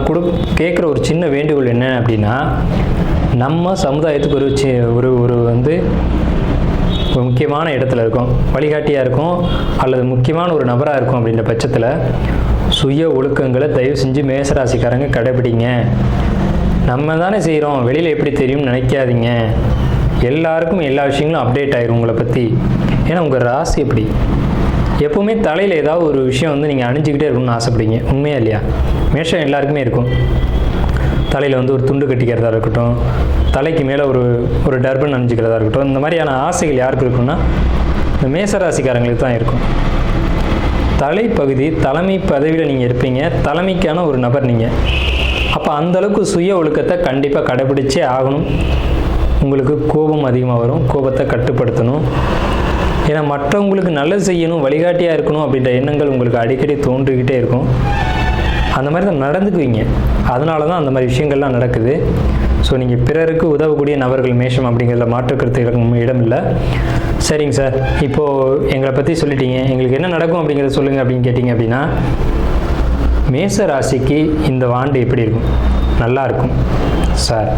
கேட்குற ஒரு சின்ன வேண்டுகோள் என்ன அப்படின்னா, நம்ம சமுதாயத்துக்கு ஒரு வந்து ஒரு முக்கியமான இடத்துல இருக்கும், வழிகாட்டியாக இருக்கும், அல்லது முக்கியமான ஒரு நபராக இருக்கும். அப்படின்ற பட்சத்தில் சுய ஒழுக்கங்களை தயவு செஞ்சு மேசராசிக்காரங்க கடைபிடிங்க. நம்ம தானே செய்கிறோம், வெளியில் எப்படி தெரியும்னு நினைக்காதீங்க. எல்லாருக்கும் எல்லா விஷயங்களும் அப்டேட் ஆயிரும் உங்களை பற்றி. ஏன்னா உங்கள் ராசி எப்படி எப்போவுமே தலையில் ஏதாவது ஒரு விஷயம் வந்து நீங்கள் அணிஞ்சிக்கிட்டே இருக்கணும்னு ஆசைப்படுங்க. உண்மையா இல்லையா? மேஷம் எல்லாருக்குமே இருக்கும். தலையில் வந்து ஒரு துண்டு கட்டிக்கிறதா இருக்கட்டும், தலைக்கு மேலே ஒரு டர்பன் அணிஞ்சிக்கிறதா இருக்கட்டும், இந்த மாதிரியான ஆசைகள் யாருக்கு இருக்குன்னா இந்த மேசராசிக்காரங்களுக்கு தான் இருக்கும். தலைப்பகுதி தலைமை பதவியில் நீங்கள் இருப்பீங்க, தலைமைக்கான ஒரு நபர் நீங்கள். அப்போ அந்தளவுக்கு சுய ஒழுக்கத்தை கண்டிப்பாக கடைபிடிச்சே ஆகணும். உங்களுக்கு கோபம் அதிகமாக வரும், கோபத்தை கட்டுப்படுத்தணும். ஏன்னா மற்றவங்களுக்கு நல்லது செய்யணும், வழிகாட்டியாக இருக்கணும் அப்படின்ற எண்ணங்கள் உங்களுக்கு அடிக்கடி தோன்றிக்கிட்டே இருக்கும். அந்த மாதிரி தான் நடந்துக்குவீங்க. அதனால தான் அந்த மாதிரி விஷயங்கள்லாம் நடக்குது. ஸோ நீங்கள் பிறருக்கு உதவக்கூடிய நபர்கள் மேஷம் அப்படிங்கிறத மாற்றுக்கருத்து இடம் இல்லை. சரிங்க சார், இப்போது எங்களை பற்றி சொல்லிட்டீங்க, எங்களுக்கு என்ன நடக்கும் அப்படிங்கிறத சொல்லுங்கள் அப்படின்னு கேட்டிங்க அப்படின்னா, மேச ராசிக்கு இந்த ஆண்டு எப்படி இருக்கும்? நல்லா இருக்கும் சார்.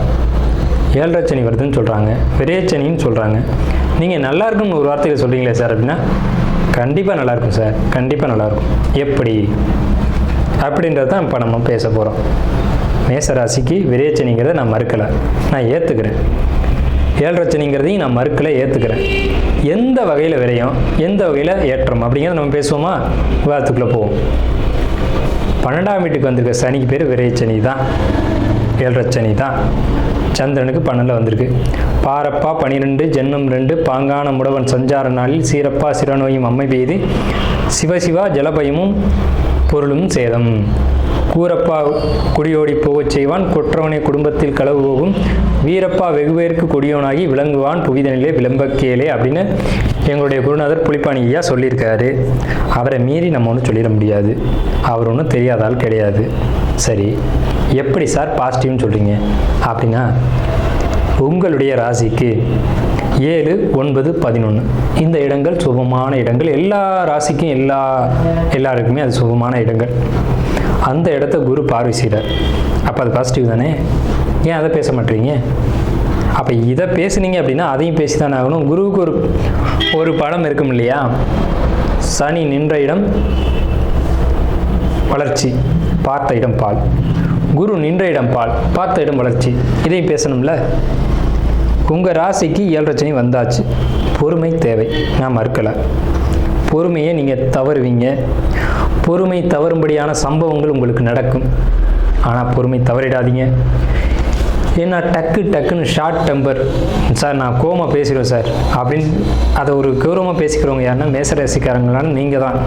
7 சனி வருதுன்னு சொல்கிறாங்க, விரயச்சனின்னு சொல்கிறாங்க. நீங்கள் நல்லா இருக்கும்னு ஒரு வார்த்தையில் சொல்கிறீங்களே சார் அப்படின்னா, கண்டிப்பாக நல்லாயிருக்கும் சார், கண்டிப்பாக நல்லாயிருக்கும். எப்படி அப்படின்றது தான் இப்போ நம்ம பேச போகிறோம். மேசராசிக்கு விரயச்சனிங்கிறத நான் மறுக்கலை, நான் ஏற்றுக்கிறேன். 7 சனிங்கிறதையும் நான் மறுக்கலை, ஏற்றுக்கிறேன். எந்த வகையில் விரயம், எந்த வகையில் ஏற்றம் அப்படிங்கிறத நம்ம பேசுவோமா? விவாதத்துக்குள்ளே போவோம். 12ஆம் வீட்டுக்கு வந்திருக்க சனிக்கு பேர் விரயச்சனி தான், 7 சனி தான். சந்திரனுக்கு 12 வந்திருக்கு. பாரப்பா 12 ஜென்மம் 2 பாங்கான முடவன் சஞ்சார நாளில் சீரப்பா சிறநோயும் அம்மை பெய்து சிவசிவா ஜலபயமும் பொருளும் சேதம். கூரப்பா குடியோடி போகச் செய்வான், கொற்றவனை குடும்பத்தில் களவு போகும், வீரப்பா வெகுவேற்கு கொடியோனாகி விளங்குவான் புவிதனிலே விளம்பக்கேலே அப்படின்னு எங்களுடைய குருநாதர் புலிப்பாணி ஐயா சொல்லியிருக்காரு. அவரை மீறி நம்ம ஒன்றும் சொல்லிட முடியாது, அவர் ஒன்றும் தெரியாத ஆள் கிடையாது. சரி, எப்படி சார் பாசிட்டிவ்னு சொல்கிறீங்க அப்படின்னா, உங்களுடைய ராசிக்கு 7, 9, 11 இந்த இடங்கள் சுபமான இடங்கள். எல்லா ராசிக்கும் எல்லாருக்குமே அது சுபமான இடங்கள். அந்த இடத்த குரு பார்வை செய்கிறார். அப்போ அது பாசிட்டிவ் தானே? ஏன் அதை பேச மாட்டீங்க? அப்போ இதை பேசுனீங்க அப்படின்னா அதையும் பேசி தானே ஆகணும். குருவுக்கு ஒரு படம் இருக்கும் இல்லையா? சனி நின்ற இடம் வளர்ச்சி, பார்த்த இடம் பால். குரு நின்ற இடம் பால், பார்த்த இடம் வளர்ச்சி. இதையும் பேசணும்ல. உங்கள் ராசிக்கு 7 சனி வந்தாச்சு. பொறுமை தேவை, நான் மறுக்கலை. பொறுமையை நீங்கள் தவறுவீங்க. பொறுமை தவறும்படியான சம்பவங்கள் உங்களுக்கு நடக்கும். ஆனால் பொறுமை தவறிடாதீங்க. ஏன்னா டக்குன்னு ஷார்ட் டெம்பர் சார், நான் கோவமாக பேசிடுவேன் சார் அப்படின்னு அதை ஒரு கௌரவமாக பேசிக்கிறவங்க யாருன்னா மேசராசிக்காரங்களான்னு நீங்கள் தான்.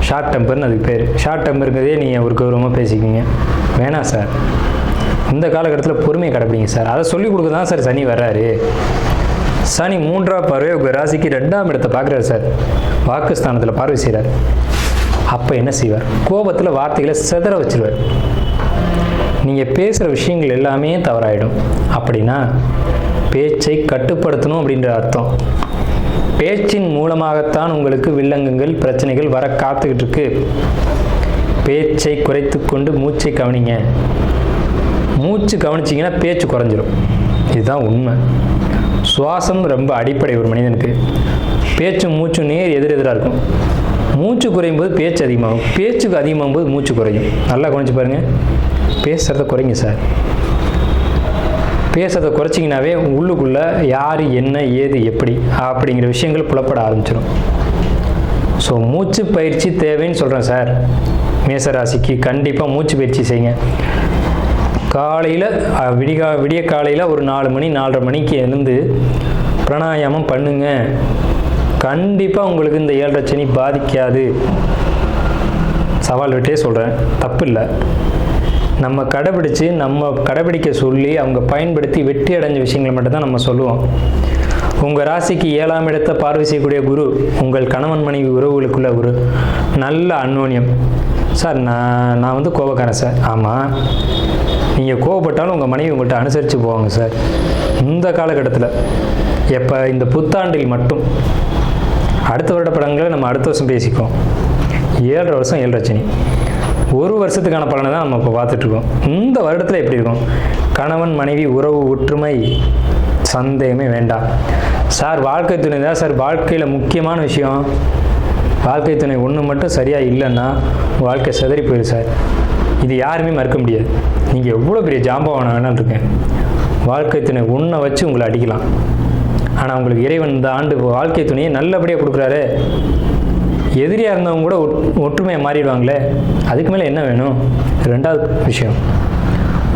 ஷார்ட் டெம்பர்னு அதுக்கு பேர். ஷார்ட் டெம்பருங்கிறதே நீங்கள் ஒரு கௌரவமாக பேசிக்கிங்க. வேணாம் சார், இந்த காலகட்டத்தில் பொறுமையை கடைப்பிடிங்க சார். அதை சொல்லிக் கொடுக்க தான் சார் சனி வர்றாரு. சனி 3ஆம் பார்வை உங்கள் ராசிக்கு 2ஆம் இடத்தை பார்க்குறாரு சார். வாக்குஸ்தானத்தில் பார்வை செய்கிறார். அப்போ என்ன செய்வார்? கோபத்தில் வார்த்தைகளை சிதற வச்சிருவார். நீங்கள் பேசுகிற விஷயங்கள் எல்லாமே தவறாயிடும். அப்படின்னா பேச்சை கட்டுப்படுத்தணும் அப்படின்ற அர்த்தம். பேச்சின் மூலமாகத்தான் உங்களுக்கு வில்லங்கங்கள் பிரச்சனைகள் வர காத்துக்கிட்டு இருக்கு. பேச்சை குறைத்து கொண்டு மூச்சை கவனிங்க. மூச்சு கவனிச்சிங்கன்னா பேச்சு குறைஞ்சிரும். இதுதான் உண்மை. சுவாசம் ரொம்ப அடிப்படை ஒரு மனிதனுக்கு. பேச்சும் மூச்சும் நேர் எதிரெதிராக இருக்கும். மூச்சு குறையும் போது பேச்சு அதிகமாகும், பேச்சுக்கு அதிகமாகும் போது மூச்சு குறையும். நல்லா கவனிச்சு பாருங்கள். பேசுகிறத குறைங்க சார். பேசுறதை குறைச்சிங்கனாவே உள்ளுக்குள்ளே யார் என்ன ஏது எப்படி அப்படிங்கிற விஷயங்கள் புலப்பட ஆரம்பிச்சிடும். ஸோ மூச்சு பயிற்சி தேவைன்னு சொல்கிறேன் சார். மேசராசிக்கு கண்டிப்பாக மூச்சு பயிற்சி செய்யுங்க. காலையில் விடிய காலையில் ஒரு 4 மணி 4:30 மணிக்கு எழுந்து பிராணாயாமம் பண்ணுங்க. கண்டிப்பாக உங்களுக்கு இந்த 7:30 சனி பாதிக்காது. சவால் விட்டே சொல்கிறேன், தப்பு இல்லை. நம்ம கடைபிடிக்க சொல்லி அவங்க பயன்படுத்தி வெற்றி அடைஞ்ச விஷயங்களை மட்டும்தான் நம்ம சொல்லுவோம். உங்கள் ராசிக்கு 7ஆம் இடத்தை பார்வை செய்யக்கூடிய குரு உங்கள் கணவன் மனைவி உறவுகளுக்குள்ள ஒரு நல்ல அந்யோன்யம். சார் நான் கோபக்காரன் சார். ஆமாம், நீங்கள் கோபப்பட்டாலும் உங்கள் மனைவி உங்கள்கிட்ட அனுசரித்து போவாங்க சார். இந்த காலகட்டத்தில் எப்போ இந்த புத்தாண்டில் மட்டும், அடுத்த வருட படங்களை நம்ம அடுத்த வருஷம் பேசிக்குவோம். 7 வருஷம் 7 சனி, ஒரு வருஷத்துக்கான பலனை தான் நம்ம இப்போ பார்த்துட்ருக்கோம். இந்த வருடத்தில் எப்படி இருக்கும்? கணவன் மனைவி உறவு ஒற்றுமை சந்தேகமே வேண்டாம் சார். வாழ்க்கை துணை தான் சார் வாழ்க்கையில் முக்கியமான விஷயம். வாழ்க்கை துணை ஒன்று மட்டும் சரியாக இல்லைன்னா வாழ்க்கை சிதறி போயிடும் சார். இது யாருமே மறுக்க முடியாது. நீங்கள் எவ்வளோ பெரிய ஜாம்பவான வேணாலும் இருக்கேன், வாழ்க்கை துணை ஒன்றை வச்சு உங்களை அடிக்கலாம். ஆனால் உங்களுக்கு இறைவன் இந்த ஆண்டு வாழ்க்கை துணையை நல்லபடியாக கொடுக்குறாரு. எதிரியாக இருந்தவங்க கூட ஒற்றுமையாக மாறிடுவாங்களே, அதுக்கு மேலே என்ன வேணும்? 2வது விஷயம்,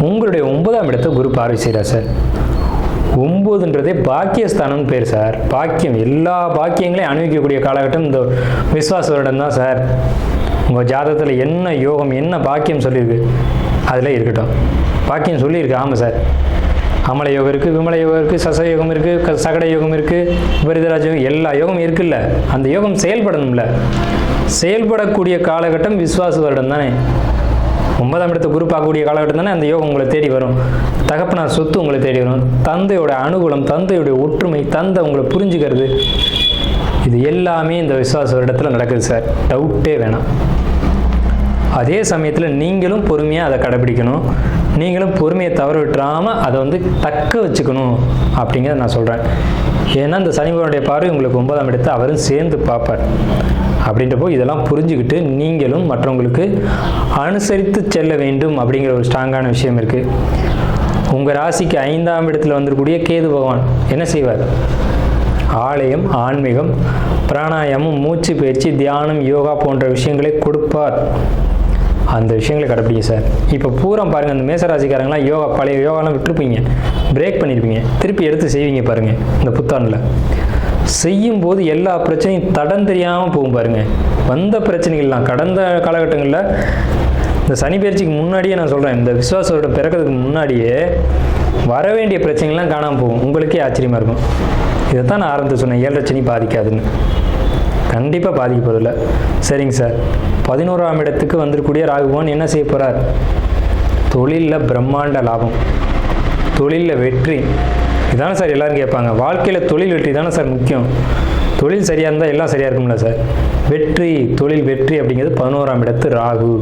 உங்களுடைய 9ஆம் இடத்தை குரு பார்வை செய்கிறார் சார். 9ன்றதே பாக்கியஸ்தானம்னு பேர் சார். பாக்கியம், எல்லா பாக்கியங்களையும் அனுபவிக்கக்கூடிய காலகட்டம் இந்த விஸ்வாச வருடம் தான் சார். உங்கள் ஜாதகத்தில் என்ன யோகம் என்ன பாக்கியம் சொல்லியிருக்கு அதில் இருக்கட்டும். பாக்கியம் சொல்லியிருக்கு. ஆமாம் சார், அமல யோகம் இருக்குது, விமல யோகம் இருக்குது, சச யோகம் இருக்குது, சகட யோகம் இருக்குது, விபரீதராஜ யோகம், எல்லா யோகம் இருக்குல்ல. அந்த யோகம் செயல்படணும்ல. செயல்படக்கூடிய காலகட்டம் விஸ்வாச வருடம் தானே. 9ஆம் இடத்தை குரு பார்க்கக்கூடிய காலகட்டம் தானே. அந்த யோகம் உங்களை தேடி வரும். தகப்பனார் சொத்து உங்களை தேடி வரும். தந்தையோட அனுகூலம், தந்தையுடைய ஒற்றுமை, தந்தை உங்களை புரிஞ்சுக்கிறது, இது எல்லாமே இந்த விஸ்வாச வருடத்தில் நடக்குது சார். டவுட்டே வேணாம். அதே சமயத்தில் நீங்களும் பொறுமையாக அதை கடைபிடிக்கணும். நீங்களும் பொறுமையை தவற விட்டுறாமல் அதை தக்க வச்சுக்கணும் அப்படிங்கிறத நான் சொல்கிறேன். ஏன்னா இந்த சனிபகவானுடைய பார்வை உங்களுக்கு 9ஆம் இடத்தை அவரும் சேர்ந்து பார்ப்பார். அப்படின்றப்போ இதெல்லாம் புரிஞ்சுக்கிட்டு நீங்களும் மற்றவங்களுக்கு அனுசரித்து செல்ல வேண்டும் அப்படிங்கிற ஒரு ஸ்ட்ராங்கான விஷயம் இருக்குது. உங்கள் ராசிக்கு 5ஆம் இடத்துல வந்திருக்கக்கூடிய கேது பகவான் என்ன செய்வார்? ஆலயம், ஆன்மீகம், பிராணாயாமம், மூச்சு பயிற்சி, தியானம், யோகா போன்ற விஷயங்களை கொடுப்பார். அந்த விஷயங்களை கடைப்பிடிங்க சார். இப்போ பூரா பாருங்கள், அந்த மேசராசிக்காரங்களாம் பழைய யோகாலாம் விட்டுருப்பீங்க, பிரேக் பண்ணியிருப்பீங்க, திருப்பி எடுத்து செய்வீங்க பாருங்கள். இந்த புத்தாண்டில் செய்யும்போது எல்லா பிரச்சனையும் தடம் தெரியாமல் போகும் பாருங்கள். வந்த பிரச்சனைகள்லாம் கடந்த காலகட்டங்களில் இந்த சனி பயிற்சிக்கு முன்னாடியே நான் சொல்கிறேன், இந்த விசுவாசோட பிறக்கிறதுக்கு முன்னாடியே வர வேண்டிய பிரச்சனைகள்லாம் காணாமல் போகும். உங்களுக்கே ஆச்சரியமாக இருக்கும். இதைத்தான் நான் ஆரம்பத்தில் சொன்னேன், 7:30 சனி பாதிக்காதுன்னு. கண்டிப்பாக பாதிக்க போதில்லை. சரிங்க சார். 11ஆம் இடத்துக்கு வந்திருக்கக்கூடிய ராகுபவன் என்ன செய்ய போகிறார்? தொழிலில் பிரம்மாண்ட லாபம், தொழிலில் வெற்றி. இதானே சார் எல்லோரும் கேட்பாங்க. வாழ்க்கையில் தொழில் வெற்றி தானே சார் முக்கியம். தொழில் சரியாக இருந்தால் எல்லாம் சரியாக இருக்கும்ல சார். வெற்றி, தொழில் வெற்றி அப்படிங்கிறது 11ஆம் இடத்து ராகு.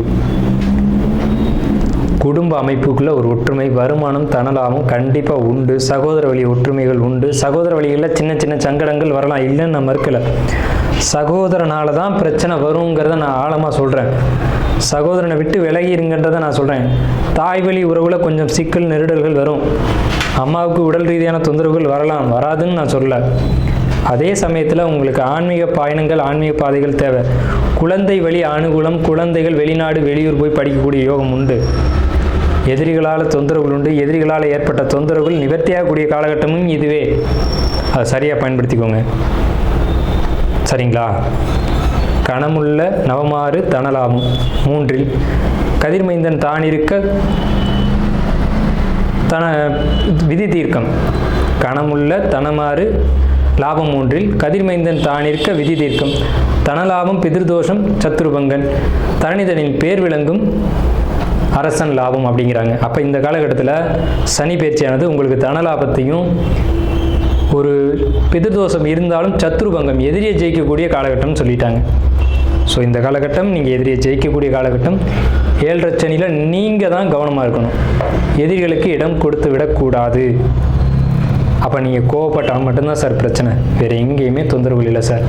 குடும்ப அமைப்புக்குள்ளே ஒரு ஒற்றுமை, வருமானம், தனலாபம் கண்டிப்பாக உண்டு. சகோதர வழி ஒற்றுமைகள் உண்டு. சகோதர வழிகளில் சின்ன சின்ன சங்கடங்கள் வரலாம், இல்லைன்னு நான் மறுக்கலை. சகோதரனால தான் பிரச்சனை வருங்கிறத நான் ஆழமாக சொல்கிறேன். சகோதரனை விட்டு விலகிருங்கன்றதை நான் சொல்கிறேன். தாய் வழி உறவில் கொஞ்சம் சிக்கல் நெருடல்கள் வரும். அம்மாவுக்கு உடல் ரீதியான தொந்தரவுகள் வரலாம், வராதுன்னு நான் சொல்லலை. அதே சமயத்தில் உங்களுக்கு ஆன்மீக பயணங்கள், ஆன்மீக பாதைகள் தேவை. குழந்தை வழி அனுகூலம், குழந்தைகள் வெளிநாடு வெளியூர் போய் படிக்கக்கூடிய யோகம் உண்டு. எதிரிகளால் தொந்தரவுகள் உண்டு. எதிரிகளால் ஏற்பட்ட தொந்தரவுகள் நிவர்த்தியாகக்கூடிய காலகட்டமும் இதுவே. அதை சரியாக பயன்படுத்திக்கோங்க. சரிங்களா? கணமுள்ள நவமாறு தனலாமும் 3 கதிர்மைந்தன் தானிருக்க விதி தீர்க்கம். கணமுள்ள தனமாறு லாபம் 3 கதிர்மைந்தன் தானிற்க விதி தீர்க்கும் தனலாபம் பிதிர்தோஷம் சத்ருபங்கன் தரணிதனின் பேர் விளங்கும் அரசன் லாபம் அப்படிங்கிறாங்க. அப்போ இந்த காலகட்டத்தில் சனி பயிற்சியானது உங்களுக்கு தனலாபத்தையும் ஒரு பிதிர்தோஷம் இருந்தாலும் சத்ருபங்கம் எதிரியை ஜெயிக்கக்கூடிய காலகட்டம்னு சொல்லிட்டாங்க. ஸோ இந்த காலகட்டம் நீங்கள் எதிரியை ஜெயிக்கக்கூடிய காலகட்டம். 7 சனியில் நீங்கள் தான் கவனமாக இருக்கணும், எதிரிகளுக்கு இடம் கொடுத்து விடக்கூடாது. அப்போ நீங்கள் கோவப்பட்டால் மட்டும்தான் சார் பிரச்சனை, வேறு எங்கேயுமே தொந்தரவு இல்லை சார்.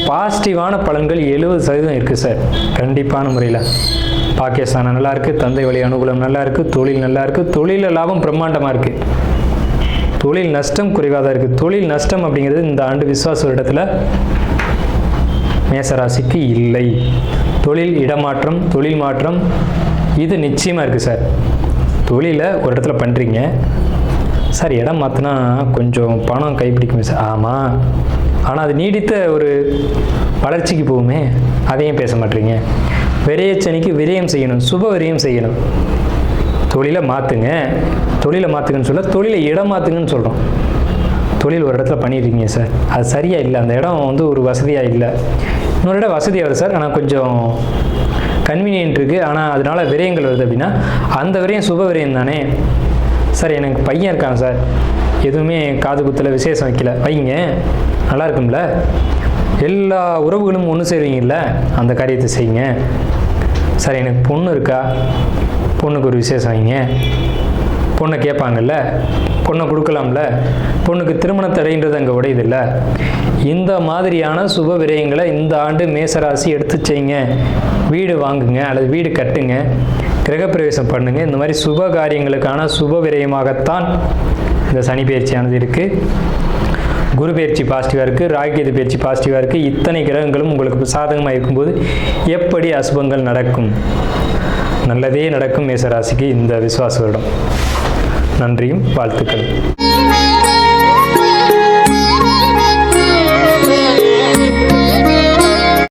பாசிட்டிவான பலன்கள் 70% இருக்குது சார். கண்டிப்பான முறையில் பாகிஸ்தான் நல்லா இருக்குது, தந்தை வழி அனுகூலம் நல்லா இருக்குது, தொழில் நல்லா இருக்குது, தொழிலில் லாபம் பிரம்மாண்டமாக இருக்குது, தொழில் நஷ்டம் குறைவாக தான் இருக்குது. தொழில் நஷ்டம் அப்படிங்கிறது இந்த ஆண்டு விஸ்வாச வருடத்தில் மேசராசிக்கு இல்லை. தொழில் இடமாற்றம், தொழில் மாற்றம் இது நிச்சயமாக இருக்குது சார். தொழிலை ஒரு இடத்துல பண்ணுறீங்க சார், இடம் மாற்றினா கொஞ்சம் பணம் கைப்பிடிக்குமே சார். ஆமாம், ஆனால் அது நீடித்த ஒரு வளர்ச்சிக்கு போகுமே, அதையும் பேச மாட்டீங்க. விரயச்சனிக்கு விரயம் செய்யணும், சுப விரயம் செய்யணும். தொழிலை மாற்றுங்க, தொழிலை மாற்றுங்கன்னு சொல்ல, தொழிலை இடம் மாற்றுங்கன்னு சொல்கிறோம். தொழில் ஒரு இடத்துல பண்ணியிருக்கீங்க சார், அது சரியாக இல்லை, அந்த இடம் வந்து ஒரு வசதியாக இல்லை. இன்னொரு இடம் வசதியாக வருது சார், ஆனால் கொஞ்சம் கன்வீனியன்ட் இருக்குது, ஆனால் அதனால விரயங்கள் வருது அப்படின்னா அந்த விரயம் சுப விரயம் தானே சார். எனக்கு பையன் இருக்கான் சார், எதுவுமே காது குத்தில் விசேஷம் வைக்கல, வைங்க நல்லா இருக்கும்ல. எல்லா உறவுகளும் ஒன்று சேருவீங்கல்ல, அந்த காரியத்தை செய்யுங்க சார். எனக்கு பொண்ணு இருக்கா, பொண்ணுக்கு ஒரு விசேஷம் வைங்க, பொண்ணை கேட்பாங்கல்ல, பொண்ணை கொடுக்கலாம்ல, பொண்ணுக்கு திருமண தடைன்றது அங்கே உடையதில்லை. இந்த மாதிரியான சுப விரயங்களை இந்த ஆண்டு மேசராசி எடுத்து செய்யுங்க. வீடு வாங்குங்க அல்லது வீடு கட்டுங்க, கிரகப்பிரவேசம் பண்ணுங்க. இந்த மாதிரி சுப காரியங்களுக்கான சுப விரயமாகத்தான் இந்த சனி பயிற்சியானது இருக்குது. குரு பயிற்சி பாசிட்டிவாக இருக்குது, ராகுகேது பயிற்சி பாசிட்டிவாக இருக்குது. இத்தனை கிரகங்களும் உங்களுக்கு சாதகமாக இருக்கும்போது எப்படி அசுபங்கள் நடக்கும்? நல்லதே நடக்கும் மேசராசிக்கு இந்த விசுவாச வருடம். நன்றியும் வாழ்த்துக்கள்.